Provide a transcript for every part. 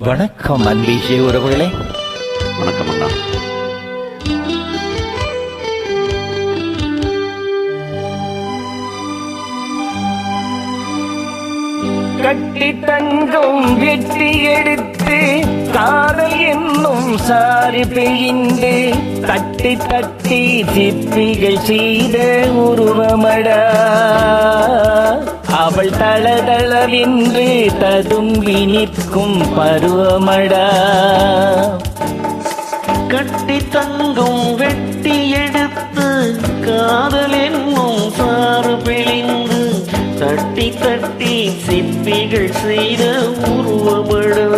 வணக்கம் அன்பீஷே உறவுகளே. வணக்கம் அண்ணா. கட்டி தங்கம் வெட்டி எடுத்து காதல் என்னும் சாரி பெய்ந்து தட்டி தட்டி சிப்பிகள் செய்த உருவமடா அவள் தளதளவென்று ததும்பி நிற்கும் பருவமடா. கட்டி தங்கம் வெட்டி எடுத்து காதல் என்னும் சாறு பிழிந்து தட்டி தட்டி சிப்பிகள் செய்த உருவமடா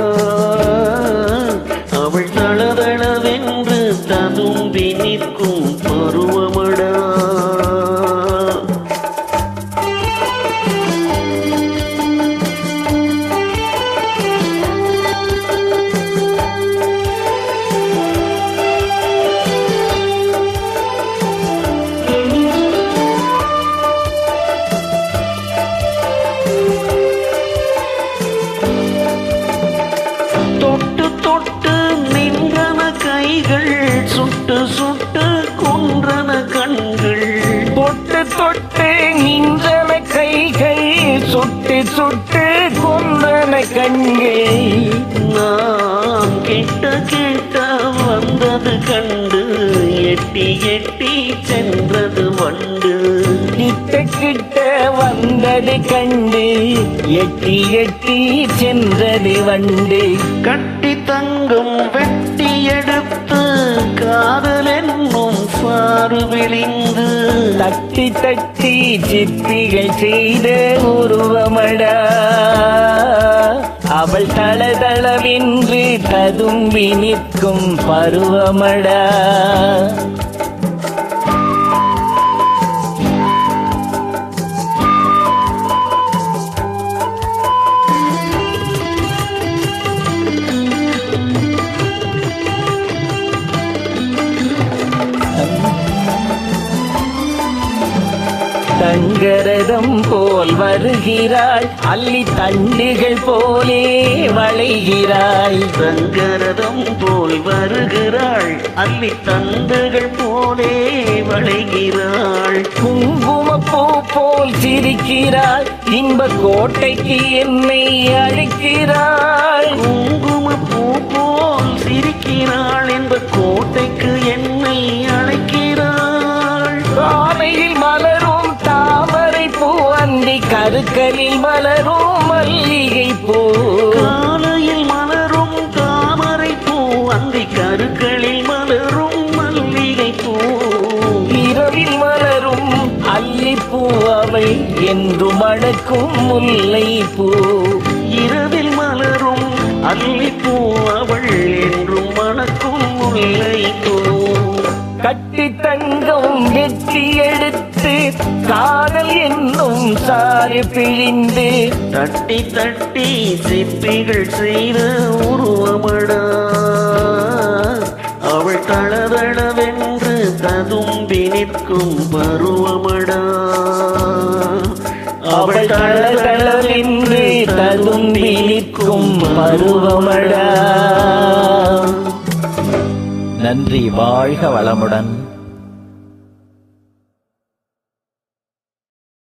அவள் தளதளவென்று ததும்பி நிற்கும் பருவமடா. தொட்டு தொட்டு நின்றன கைகள், சுட்டு சுட்டு கொன்றன கண்கள். தொட்டு தொட்டு நின்றன கைகள், சுட்டு சுட்டு கொன்றன கண்கள். நான் கிட்ட கிட்ட வந்தது கண்டு எட்டி எட்டி சென்றது வண்டு. கிட்ட கிட்ட வந்தது கண்டு எட்டி எட்டி சென்றது வண்டு. கட்டி தங்கம் வெட்டி எடுத்து காதல் என்னும் சாறு விழிந்து தட்டி தட்டி சிப்பிகள் செய்த உருவமடா அவள் தளதளவென்று ததும்பி நிற்கும் பருவமடா. தங்கரதம் போல் வருகிறாள், அள்ளி தண்டுகள் போலே வளைகிறாள். தங்கரதம் போல் வருகிறாள், அள்ளி தண்டுகள் போலே வளைகிறாள். குங்குமப்பூ போல் சிரிக்கிறாள், இன்ப கோட்டைக்கு என்னை அழைக்கிறாள். குங்குமப்பூ போல் சிரிக்கிறாள், இன்ப கோட்டைக்கு என்னை அழைக்கிறாள். காலையில் மலரும் தாமரை பூ, அந்தி கருக்கலில் மலரும் மல்லிகை பூ. காலையில் மலரும் தாமரை பூ, அந்தி கருக்களில் மலரும் மல்லிகை பூ. இரவில் மலரும் அல்லிப்பூ, அவை என்று மணக்கும் முல்லை பூ. இரவில் மலரும் அல்லிப்பூ, அவள் என்றும் மணக்கும் முல்லை பூ. கட்டி தங்கம் வெட்டி எடுத்து காதல் என்னும் சாறு பிழிந்து தட்டி தட்டி சிப்பிகள் செய்த உருவமடா அவள் தளதளவென்று ததும்பி நிற்கும் பருவமடா. அவள் தளதளவென்று ததும்பி நிற்கும் பருவமடா. நன்றி. வாழ்க வளமுடன்.